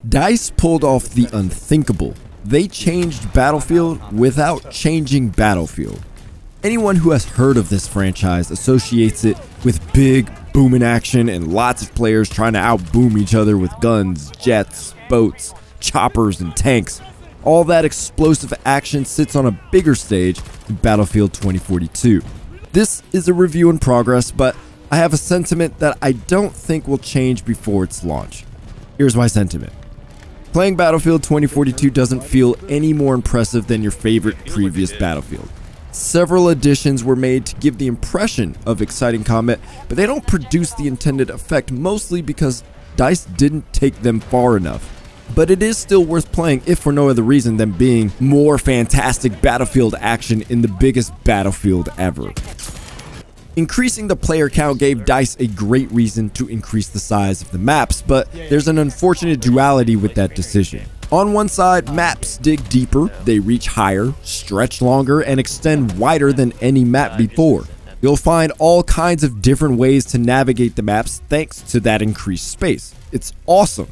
DICE pulled off the unthinkable. They changed Battlefield without changing Battlefield. Anyone who has heard of this franchise associates it with big, booming action and lots of players trying to outboom each other with guns, jets, boats, choppers, and tanks. All that explosive action sits on a bigger stage in Battlefield 2042. This is a review in progress, but I have a sentiment that I don't think will change before its launch. Here's my sentiment. Playing Battlefield 2042 doesn't feel any more impressive than your favorite previous Battlefield. Several additions were made to give the impression of exciting combat, but they don't produce the intended effect, mostly because DICE didn't take them far enough. But it is still worth playing, if for no other reason than being more fantastic Battlefield action in the biggest Battlefield ever. Increasing the player count gave DICE a great reason to increase the size of the maps, but there's an unfortunate duality with that decision. On one side, maps dig deeper, they reach higher, stretch longer, and extend wider than any map before. You'll find all kinds of different ways to navigate the maps thanks to that increased space. It's awesome.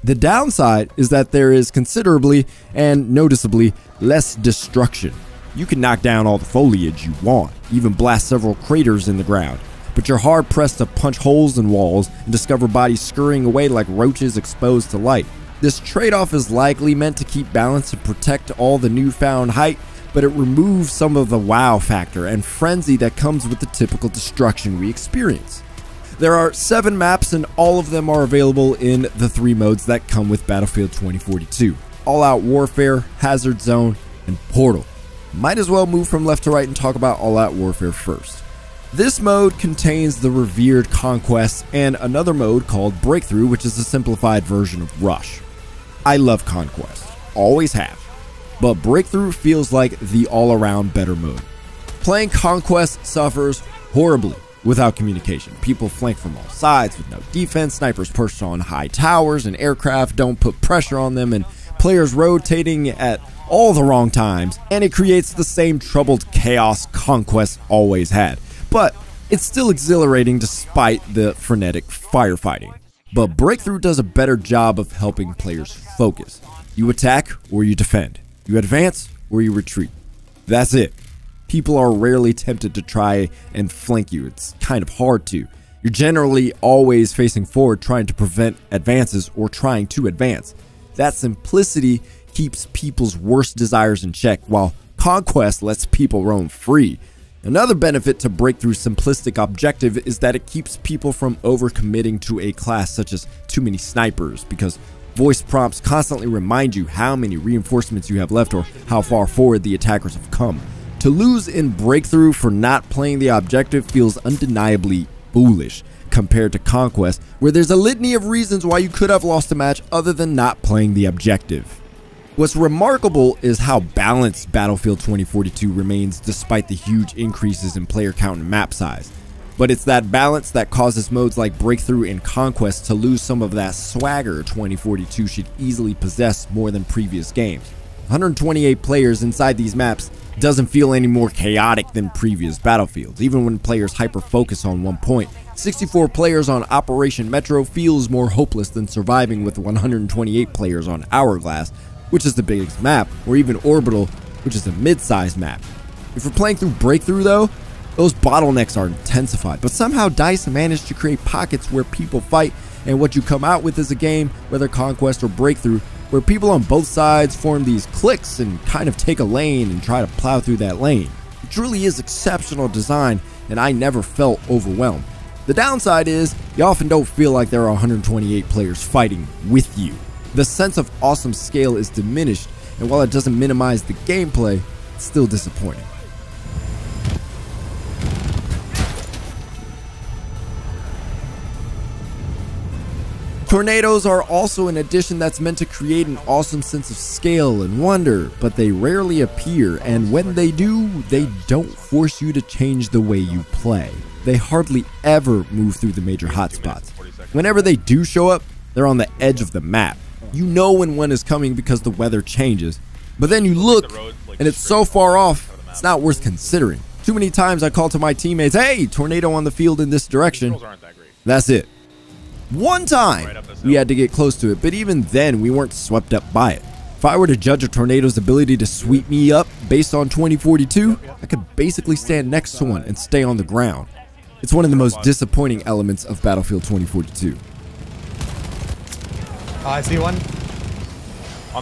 The downside is that there is considerably and noticeably less destruction. You can knock down all the foliage you want, even blast several craters in the ground, but you're hard pressed to punch holes in walls and discover bodies scurrying away like roaches exposed to light. This trade-off is likely meant to keep balance and protect all the newfound height, but it removes some of the wow factor and frenzy that comes with the typical destruction we experience. There are 7 maps and all of them are available in the 3 modes that come with Battlefield 2042. All-Out Warfare, Hazard Zone, and Portal. Might as well move from left to right and talk about All-Out Warfare first. This mode contains the revered Conquest and another mode called Breakthrough, which is a simplified version of Rush. I love Conquest, always have, but Breakthrough feels like the all-around better mode. Playing Conquest suffers horribly without communication. People flank from all sides with no defense, snipers perched on high towers, and aircraft don't put pressure on them, and players rotating at all the wrong times, and it creates the same troubled chaos Conquest always had. But it's still exhilarating despite the frenetic firefighting. But Breakthrough does a better job of helping players focus. You attack or you defend. You advance or you retreat. That's it. People are rarely tempted to try and flank you. It's kind of hard to. You're generally always facing forward trying to prevent advances or trying to advance. That simplicity keeps people's worst desires in check, while Conquest lets people roam free. Another benefit to Breakthrough's simplistic objective is that it keeps people from overcommitting to a class such as too many snipers, because voice prompts constantly remind you how many reinforcements you have left or how far forward the attackers have come. To lose in Breakthrough for not playing the objective feels undeniably foolish compared to Conquest, where there's a litany of reasons why you could have lost a match other than not playing the objective. What's remarkable is how balanced Battlefield 2042 remains despite the huge increases in player count and map size. But it's that balance that causes modes like Breakthrough and Conquest to lose some of that swagger 2042 should easily possess more than previous games. 128 players inside these maps doesn't feel any more chaotic than previous Battlefields, even when players hyper-focus on one point. 64 players on Operation Metro feels more hopeless than surviving with 128 players on Hourglass, which is the biggest map, or even Orbital, which is a mid-sized map. If you're playing through Breakthrough though, those bottlenecks are intensified, but somehow DICE managed to create pockets where people fight, and what you come out with is a game, whether Conquest or Breakthrough, where people on both sides form these cliques and kind of take a lane and try to plow through that lane. It truly is exceptional design, and I never felt overwhelmed. The downside is, you often don't feel like there are 128 players fighting with you. The sense of awesome scale is diminished, and while it doesn't minimize the gameplay, it's still disappointing. Tornadoes are also an addition that's meant to create an awesome sense of scale and wonder, but they rarely appear, and when they do, they don't force you to change the way you play. They hardly ever move through the major hotspots. Whenever they do show up, they're on the edge of the map. You know when one is coming because the weather changes, but then you look and it's so far off, it's not worth considering. Too many times I call to my teammates, hey, tornado on the field in this direction. That's it. One time we had to get close to it, but even then we weren't swept up by it. If I were to judge a tornado's ability to sweep me up based on 2042, I could basically stand next to one and stay on the ground. It's one of the most disappointing elements of Battlefield 2042. I see one.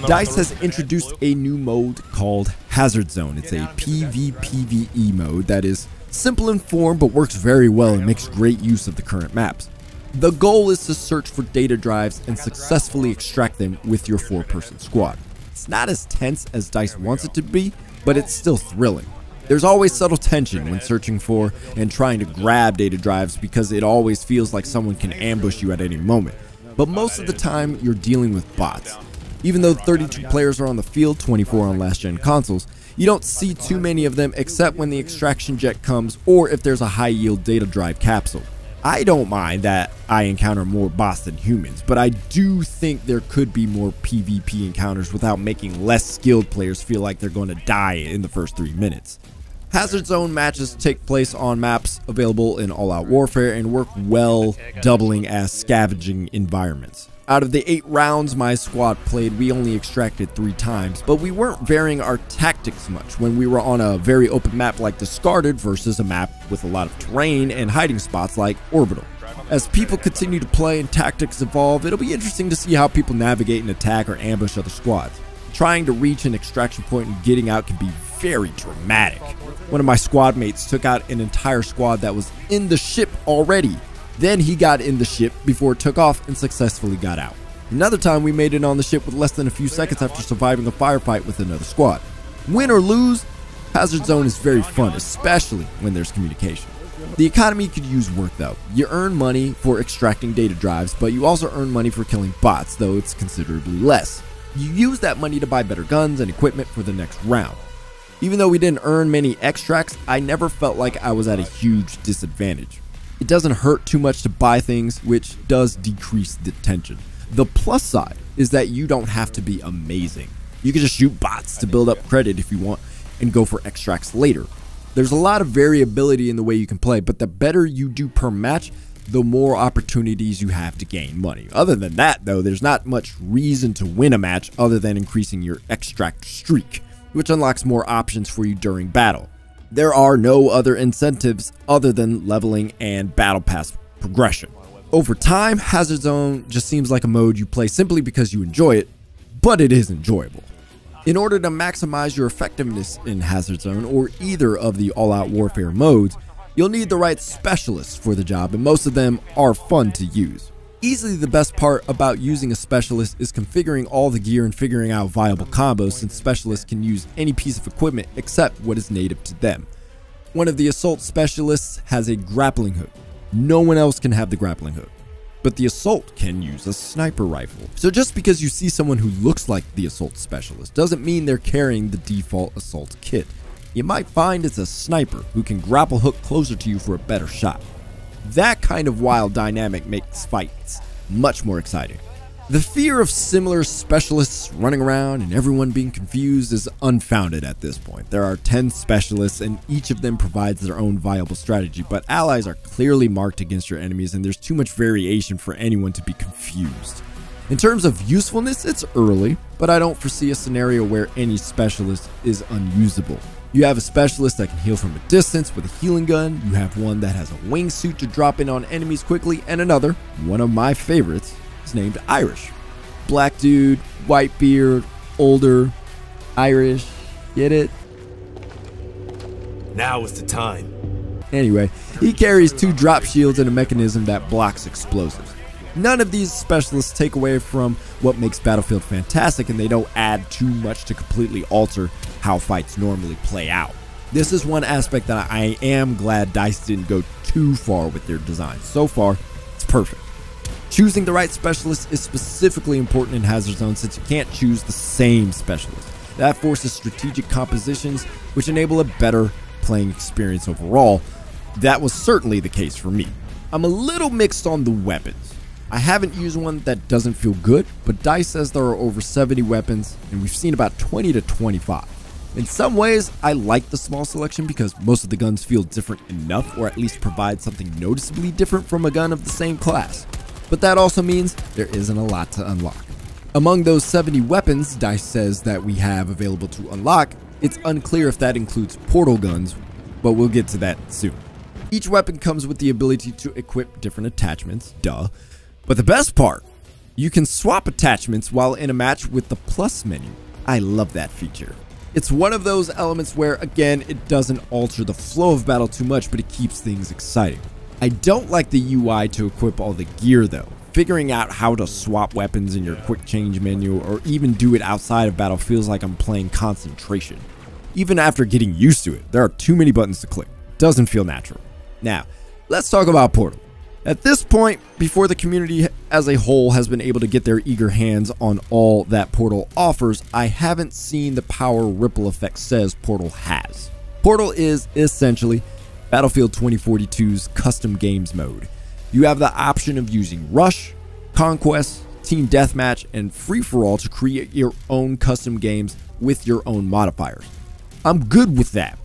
DICE has introduced a new mode called Hazard Zone. It's a PvPvE mode that is simple in form but works very well and makes great use of the current maps. The goal is to search for data drives and successfully extract them with your 4-person squad. It's not as tense as DICE wants it to be, but it's still thrilling. There's always subtle tension when searching for and trying to grab data drives because it always feels like someone can ambush you at any moment. But most of the time, you're dealing with bots. Even though 32 players are on the field, 24 on last-gen consoles, you don't see too many of them except when the extraction jet comes or if there's a high-yield data drive capsule. I don't mind that I encounter more bots than humans, but I do think there could be more PvP encounters without making less skilled players feel like they're going to die in the first 3 minutes. Hazard Zone matches take place on maps available in All Out Warfare and work well, doubling as scavenging environments. Out of the 8 rounds my squad played, we only extracted 3 times, but we weren't varying our tactics much when we were on a very open map like Discarded versus a map with a lot of terrain and hiding spots like Orbital. As people continue to play and tactics evolve, it'll be interesting to see how people navigate and attack or ambush other squads. Trying to reach an extraction point and getting out can be very dramatic. One of my squad mates took out an entire squad that was in the ship already. Then he got in the ship before it took off and successfully got out. Another time we made it on the ship with less than a few seconds after surviving a firefight with another squad. Win or lose, Hazard Zone is very fun, especially when there's communication. The economy could use work though. You earn money for extracting data drives, but you also earn money for killing bots, though it's considerably less. You use that money to buy better guns and equipment for the next round. Even though we didn't earn many extracts, I never felt like I was at a huge disadvantage. It doesn't hurt too much to buy things, which does decrease the tension. The plus side is that you don't have to be amazing. You can just shoot bots to build up credit if you want and go for extracts later. There's a lot of variability in the way you can play, but the better you do per match, the more opportunities you have to gain money. Other than that though, there's not much reason to win a match other than increasing your extract streak, which unlocks more options for you during battle. There are no other incentives other than leveling and battle pass progression. Over time, Hazard Zone just seems like a mode you play simply because you enjoy it, but it is enjoyable. In order to maximize your effectiveness in Hazard Zone or either of the All Out Warfare modes, you'll need the right specialists for the job, and most of them are fun to use. Easily the best part about using a specialist is configuring all the gear and figuring out viable combos, since specialists can use any piece of equipment except what is native to them. One of the assault specialists has a grappling hook. No one else can have the grappling hook, but the assault can use a sniper rifle. So just because you see someone who looks like the assault specialist doesn't mean they're carrying the default assault kit. You might find it's a sniper who can grapple hook closer to you for a better shot. That kind of wild dynamic makes fights much more exciting. The fear of similar specialists running around and everyone being confused is unfounded at this point. There are 10 specialists and each of them provides their own viable strategy, but allies are clearly marked against your enemies and there's too much variation for anyone to be confused. In terms of usefulness, it's early, but I don't foresee a scenario where any specialist is unusable. You have a specialist that can heal from a distance with a healing gun, you have one that has a wingsuit to drop in on enemies quickly, and another, one of my favorites, is named Irish. Black dude, white beard, older, Irish, get it? Now is the time. Anyway, he carries 2 drop shields and a mechanism that blocks explosives. None of these specialists take away from what makes Battlefield fantastic, and they don't add too much to completely alter how fights normally play out. This is one aspect that I am glad DICE didn't go too far with their design. So far, it's perfect. Choosing the right specialist is specifically important in Hazard Zone since you can't choose the same specialist. That forces strategic compositions, which enable a better playing experience overall. That was certainly the case for me. I'm a little mixed on the weapons. I haven't used one that doesn't feel good, but DICE says there are over 70 weapons, and we've seen about 20 to 25. In some ways, I like the small selection because most of the guns feel different enough, or at least provide something noticeably different from a gun of the same class. but that also means there isn't a lot to unlock. Among those 70 weapons DICE says that we have available to unlock, it's unclear if that includes portal guns, but we'll get to that soon. Each weapon comes with the ability to equip different attachments, duh. But the best part, you can swap attachments while in a match with the plus menu. I love that feature. It's one of those elements where, again, it doesn't alter the flow of battle too much, but it keeps things exciting. I don't like the UI to equip all the gear though. Figuring out how to swap weapons in your quick change menu or even do it outside of battle feels like I'm playing concentration. Even after getting used to it, there are too many buttons to click. Doesn't feel natural. Now, let's talk about Portal. At this point, before the community as a whole has been able to get their eager hands on all that Portal offers, I haven't seen the power ripple effect says Portal has. Portal is essentially Battlefield 2042's custom games mode. You have the option of using Rush, Conquest, Team Deathmatch, and Free-for-all to create your own custom games with your own modifiers. I'm good with that.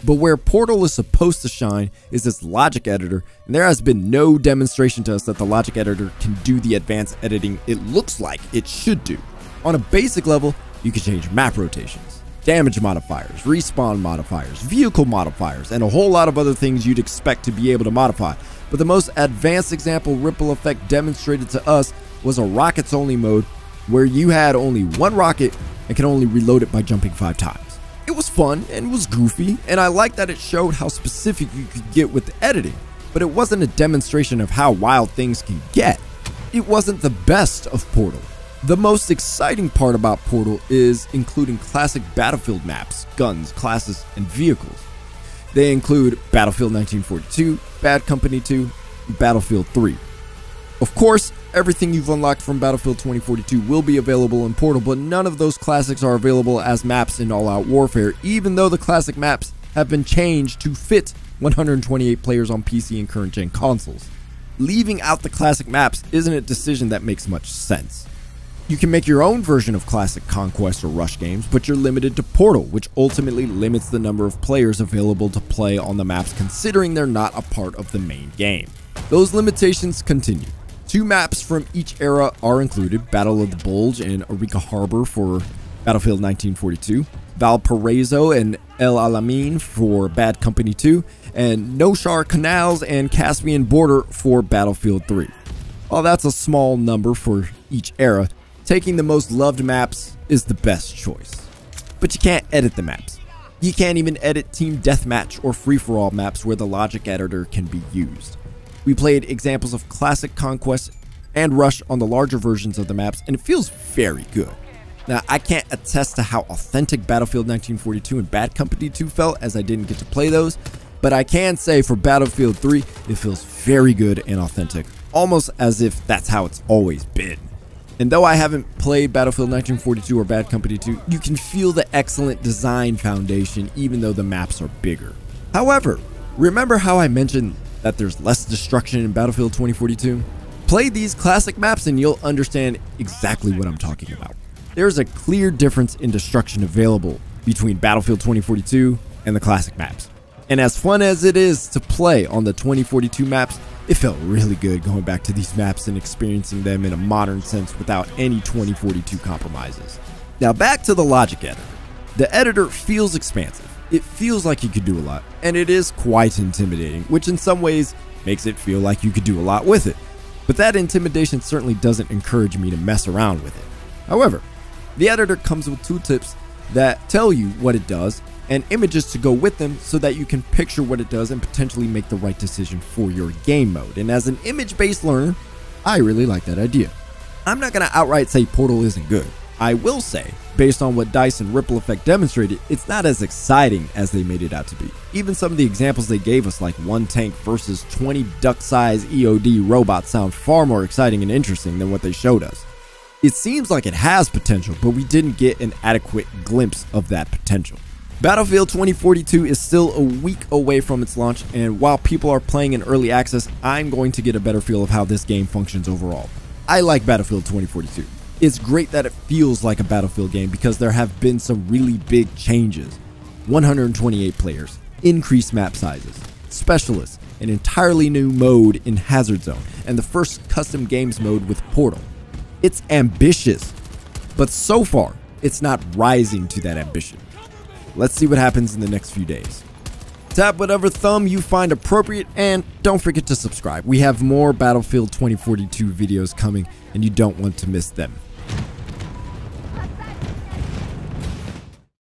But where Portal is supposed to shine is its logic editor, and there has been no demonstration to us that the logic editor can do the advanced editing it looks like it should do. On a basic level, you can change map rotations, damage modifiers, respawn modifiers, vehicle modifiers, and a whole lot of other things you'd expect to be able to modify. But the most advanced example Ripple Effect demonstrated to us was a rockets only mode where you had only one rocket and can only reload it by jumping 5 times. It was fun and it was goofy, and I like that it showed how specific you could get with the editing, but it wasn't a demonstration of how wild things can get. It wasn't the best of Portal. The most exciting part about Portal is including classic Battlefield maps, guns, classes, and vehicles. They include Battlefield 1942, Bad Company 2, and Battlefield 3. Of course, everything you've unlocked from Battlefield 2042 will be available in Portal, but none of those classics are available as maps in All Out Warfare, even though the classic maps have been changed to fit 128 players on PC and current-gen consoles. Leaving out the classic maps isn't a decision that makes much sense. You can make your own version of classic Conquest or Rush games, but you're limited to Portal, which ultimately limits the number of players available to play on the maps considering they're not a part of the main game. Those limitations continue. 2 maps from each era are included, Battle of the Bulge and Arica Harbor for Battlefield 1942, Valparaiso and El Alamein for Bad Company 2, and Noshaar Canals and Caspian Border for Battlefield 3. While that's a small number for each era, taking the most loved maps is the best choice. But you can't edit the maps. You can't even edit Team Deathmatch or Free-for-all maps where the logic editor can be used. We played examples of classic Conquest and Rush on the larger versions of the maps, and it feels very good. Now, I can't attest to how authentic Battlefield 1942 and Bad Company 2 felt, as I didn't get to play those, but I can say for Battlefield 3, it feels very good and authentic, almost as if that's how it's always been. And though I haven't played Battlefield 1942 or Bad Company 2, you can feel the excellent design foundation even though the maps are bigger. However, remember how I mentioned that there's less destruction in Battlefield 2042? Play these classic maps and you'll understand exactly what I'm talking about. There's a clear difference in destruction available between Battlefield 2042 and the classic maps. And as fun as it is to play on the 2042 maps, it felt really good going back to these maps and experiencing them in a modern sense without any 2042 compromises. Now back to the logic editor. The editor feels expansive. It feels like you could do a lot, and it is quite intimidating, which in some ways makes it feel like you could do a lot with it. But that intimidation certainly doesn't encourage me to mess around with it. However, the editor comes with tooltips that tell you what it does and images to go with them so that you can picture what it does and potentially make the right decision for your game mode. And as an image-based learner, I really like that idea. I'm not going to outright say Portal isn't good. I will say, based on what DICE and Ripple Effect demonstrated, it's not as exciting as they made it out to be. Even some of the examples they gave us, like 1 tank versus 20 duck-sized EOD robots, sound far more exciting and interesting than what they showed us. It seems like it has potential, but we didn't get an adequate glimpse of that potential. Battlefield 2042 is still a week away from its launch, and while people are playing in early access, I'm going to get a better feel of how this game functions overall. I like Battlefield 2042. It's great that it feels like a Battlefield game because there have been some really big changes. 128 players, increased map sizes, specialists, an entirely new mode in Hazard Zone, and the first custom games mode with Portal. It's ambitious, but so far, it's not rising to that ambition. Let's see what happens in the next few days. Tap whatever thumb you find appropriate, and don't forget to subscribe. We have more Battlefield 2042 videos coming, and you don't want to miss them.